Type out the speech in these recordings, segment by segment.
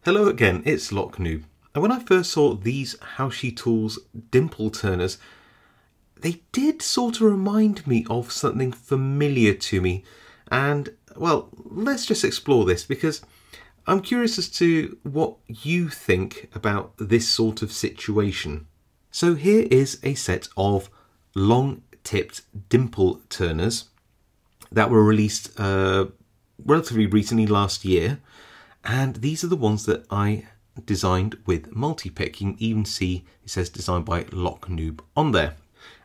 Hello again, it's Noob. And when I first saw these Haoshi Tools Dimple Turners, they did sort of remind me of something familiar to me. And, well, let's just explore this because I'm curious as to what you think about this sort of situation. So here is a set of long-tipped Dimple Turners that were released relatively recently, last year. And these are the ones that I designed with multi-pick. You can even see it says designed by Noob on there.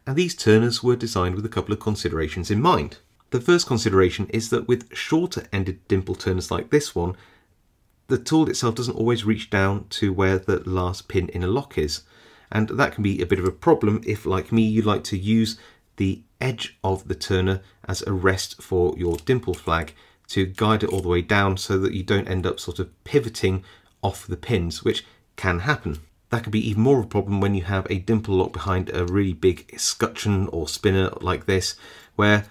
And these turners were designed with a couple of considerations in mind. The first consideration is that with shorter ended dimple turners like this one, the tool itself doesn't always reach down to where the last pin in a lock is. And that can be a bit of a problem if, like me, you like to use the edge of the turner as a rest for your dimple flag to guide it all the way down so that you don't end up sort of pivoting off the pins, which can happen. That can be even more of a problem when you have a dimple lock behind a really big escutcheon or spinner like this, where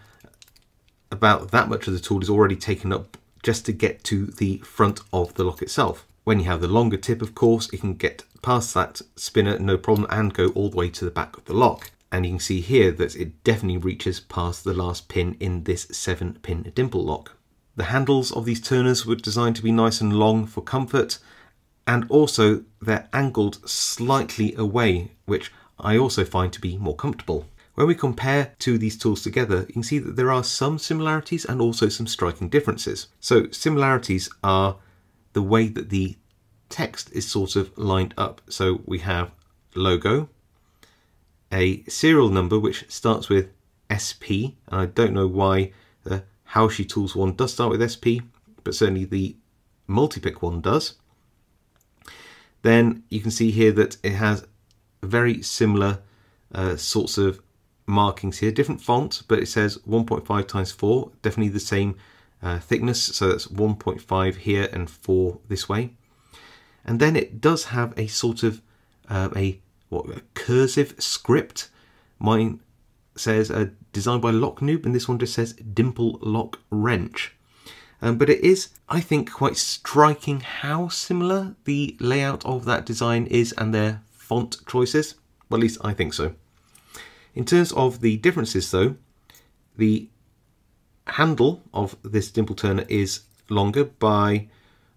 about that much of the tool is already taken up just to get to the front of the lock itself. When you have the longer tip, of course, it can get past that spinner no problem and go all the way to the back of the lock. And you can see here that it definitely reaches past the last pin in this 7-pin dimple lock. The handles of these turners were designed to be nice and long for comfort, and also they're angled slightly away, which I also find to be more comfortable. When we compare two of these tools together, you can see that there are some similarities and also some striking differences. So similarities are the way that the text is sort of lined up. So we have logo, a serial number which starts with SP, and I don't know why the Haoshi Tools one does start with SP, but certainly the multi-pick one does. Then you can see here that it has very similar sorts of markings here, different font, but it says 1.5 times 4, definitely the same thickness, so that's 1.5 here and 4 this way. And then it does have a sort of a cursive script. Mine says designed by Noob, and this one just says Dimple Lock Wrench. But it is, I think, quite striking how similar the layout of that design is and their font choices. Well, at least I think so. In terms of the differences though, the handle of this dimple turner is longer by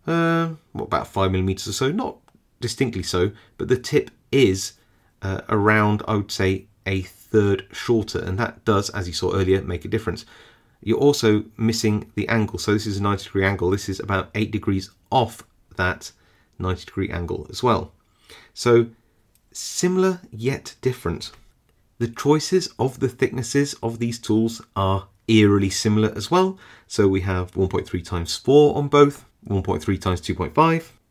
about 5mm or so, not distinctly so, but the tip is around, I would say, a third shorter, and that does, as you saw earlier, make a difference. You're also missing the angle, so this is a 90-degree angle. This is about 8 degrees off that 90-degree angle as well. So similar yet different. The choices of the thicknesses of these tools are eerily similar as well. So we have 1.3 times 4 on both, 1.3 times 2.5,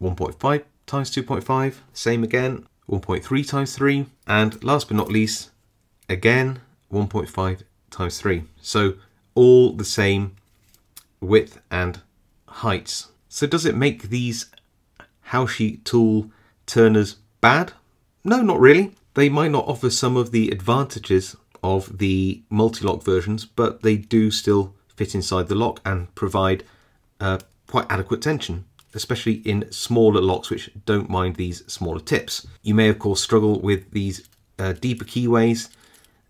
1.5 times 2.5, same again, 1.3 times 3, and last but not least, again 1.5 times 3. So all the same width and heights. So does it make these Haoshi tool turners bad? No, not really. They might not offer some of the advantages of the multi-lock versions, but they do still fit inside the lock and provide quite adequate tension, especially in smaller locks which don't mind these smaller tips. You may of course struggle with these deeper keyways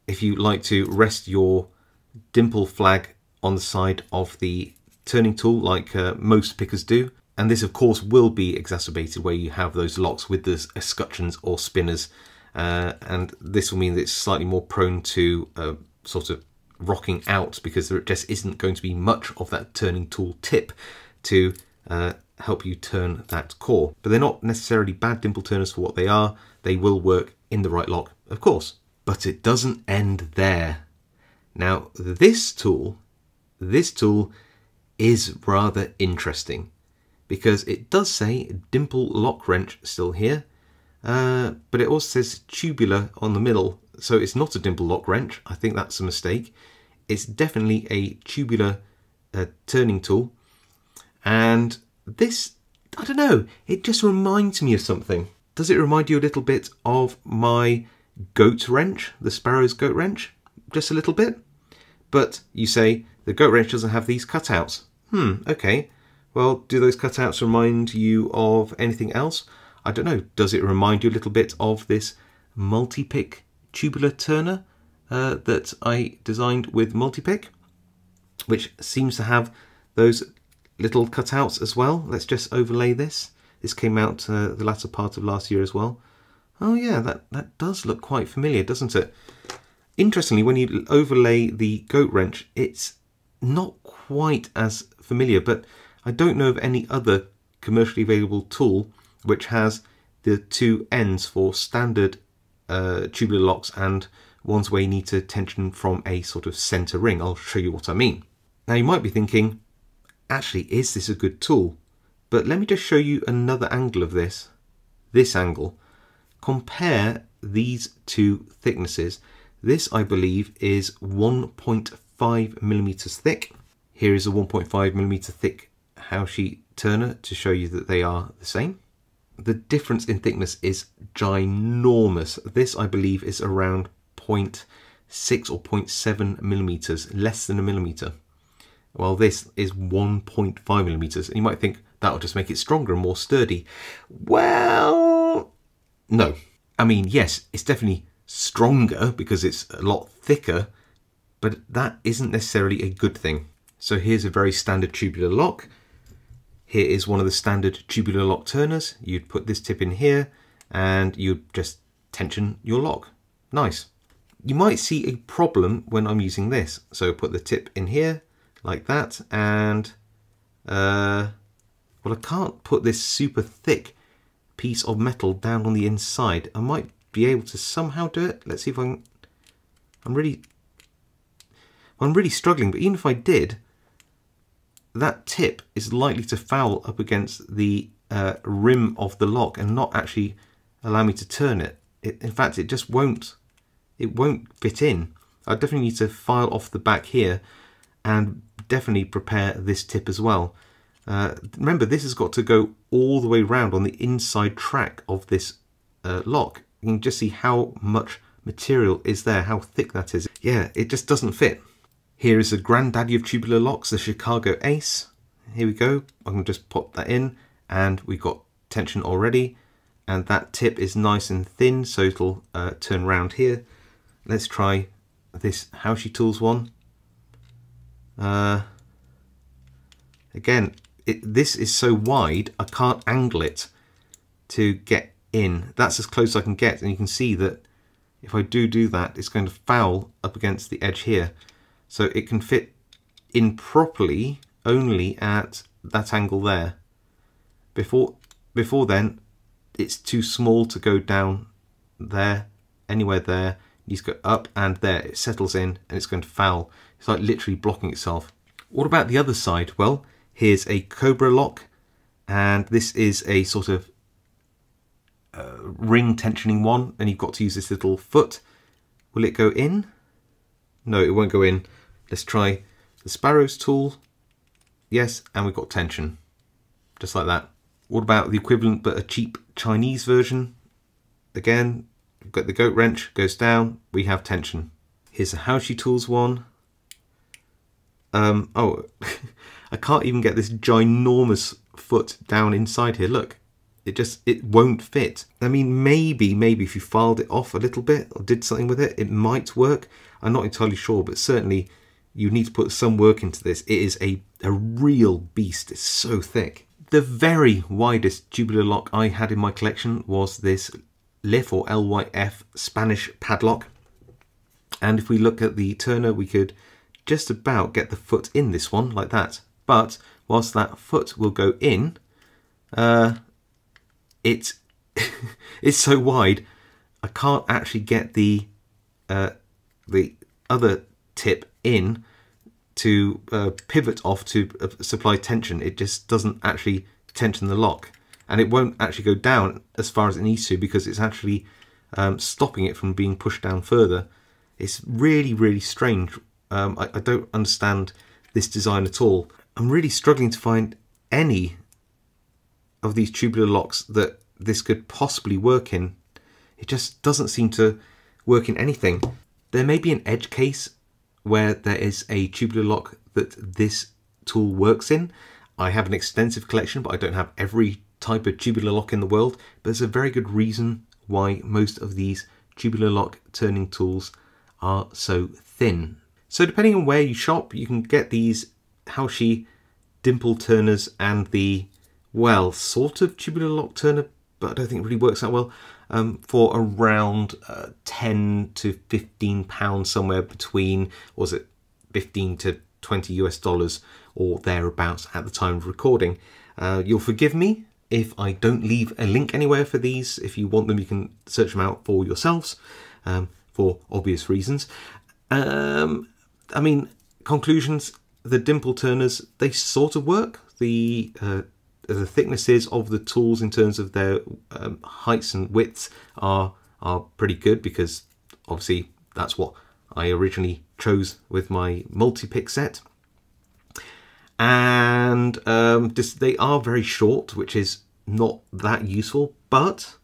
if you like to rest your dimple flag on the side of the turning tool like most pickers do, and this of course will be exacerbated where you have those locks with the escutcheons or spinners, and this will mean that it's slightly more prone to sort of rocking out because there just isn't going to be much of that turning tool tip to help you turn that core. But they're not necessarily bad dimple turners for what they are. They will work in the right lock, of course. But it doesn't end there. Now this tool is rather interesting because it does say Dimple Lock Wrench still here, but it also says tubular on the middle, so it's not a dimple lock wrench. I think that's a mistake. It's definitely a tubular turning tool, and this, I don't know, it just reminds me of something. Does it remind you a little bit of my goat wrench, the Sparrow's goat wrench? Just a little bit? But you say the goat wrench doesn't have these cutouts. Okay, Well, do those cutouts remind you of anything else? I don't know. Does it remind you a little bit of this multi-pick Tubular Turner that I designed with multi-pick, which seems to have those little cutouts as well? Let's just overlay this. This came out the latter part of last year as well. Oh yeah, that does look quite familiar, doesn't it? Interestingly, when you overlay the goat wrench, it's not quite as familiar, but I don't know of any other commercially available tool which has the two ends for standard tubular locks and ones where you need to tension from a sort of center ring. I'll show you what I mean. Now you might be thinking, actually, is this a good tool? But let me just show you another angle of this. This angle. Compare these two thicknesses. This, I believe, is 1.5 millimeters thick. Here is a 1.5 millimeter thick Haoshi Turner to show you that they are the same. The difference in thickness is ginormous. This, I believe, is around 0.6 or 0.7 millimeters, less than a millimeter. Well, this is 1.5 millimeters. And you might think that'll just make it stronger and more sturdy. Well, no. I mean, yes, it's definitely stronger because it's a lot thicker, but that isn't necessarily a good thing. So here's a very standard tubular lock. Here is one of the standard tubular lock turners. You'd put this tip in here and you'd just tension your lock. Nice. You might see a problem when I'm using this. So put the tip in here like that, and well, I can't put this super thick piece of metal down on the inside. I might be able to somehow do it. Let's see if I can. I'm really struggling, but even if I did, that tip is likely to foul up against the rim of the lock and not actually allow me to turn it. In fact, it just won't. It won't fit in. I definitely need to file off the back here and definitely prepare this tip as well. Remember, this has got to go all the way around on the inside track of this lock. You can just see how much material is there, how thick that is. Yeah, it just doesn't fit. Here is the granddaddy of tubular locks, the Chicago Ace. Here we go. I can just pop that in and we've got tension already. And that tip is nice and thin, so it'll turn around here. Let's try this Haoshi Tools one. Again, this is so wide, I can't angle it to get in. That's as close as I can get, and you can see that if I do that, it's going to foul up against the edge here. So it can fit in properly only at that angle there. Before then, it's too small to go down there, anywhere there. You just go up and there, it settles in and it's going to foul. It's like literally blocking itself. What about the other side? Well, here's a Cobra lock, and this is a sort of ring tensioning one, and you've got to use this little foot. Will it go in? No, it won't go in. Let's try the Sparrow's tool. Yes, and we've got tension, just like that. What about the equivalent but a cheap Chinese version? Again, we've got the goat wrench, goes down, we have tension. Here's a Haoshi Tools one. Oh, I can't even get this ginormous foot down inside here. Look, it won't fit. I mean, maybe if you filed it off a little bit or did something with it, it might work. I'm not entirely sure, but certainly you need to put some work into this. It is a real beast. It's so thick. The very widest tubular lock I had in my collection was this LIF or LYF Spanish padlock. And if we look at the Turner, we could just about get the foot in this one like that. But whilst that foot will go in, it's so wide, I can't actually get the other tip in to pivot off to supply tension. It just doesn't actually tension the lock, and it won't actually go down as far as it needs to because it's actually stopping it from being pushed down further. It's really strange. I don't understand this design at all. I'm really struggling to find any of these tubular locks that this could possibly work in. It just doesn't seem to work in anything. There may be an edge case where there is a tubular lock that this tool works in. I have an extensive collection, but I don't have every type of tubular lock in the world. But there's a very good reason why most of these tubular lock turning tools are so thin. So depending on where you shop, you can get these Haoshi Dimple turners and the, well, sort of tubular lock turner, but I don't think it really works that well, for around 10 to 15 pounds, somewhere between, was it 15 to 20 US dollars or thereabouts at the time of recording. You'll forgive me if I don't leave a link anywhere for these. If you want them, you can search them out for yourselves, for obvious reasons. I mean, conclusions, the Dimple turners, they sort of work. The thicknesses of the tools in terms of their heights and widths are pretty good, because obviously that's what I originally chose with my multi-pick set. And they are very short, which is not that useful, but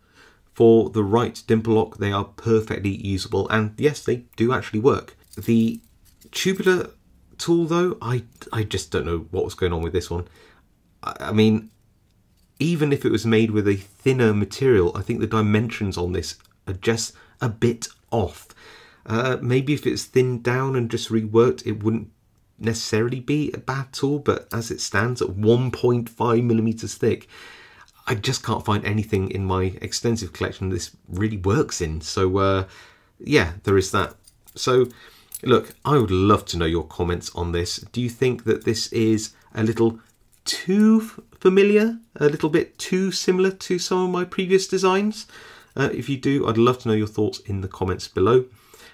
for the right dimple lock they are perfectly usable, and yes, they do actually work. The tubular tool though, I just don't know what was going on with this one. I mean, even if it was made with a thinner material, I think the dimensions on this are just a bit off. Maybe if it's thinned down and just reworked, it wouldn't necessarily be a bad tool, but as it stands at 1.5 millimeters thick, I just can't find anything in my extensive collection this really works in. So yeah, there is that. So look, I would love to know your comments on this. Do you think that this is a little too familiar, a little bit too similar to some of my previous designs? If you do, I'd love to know your thoughts in the comments below.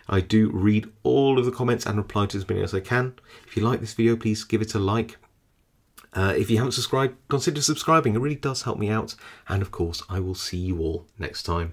I do read all of the comments and reply to as many as I can. If you like this video, please give it a like. If you haven't subscribed, consider subscribing. It really does help me out. And of course, I will see you all next time.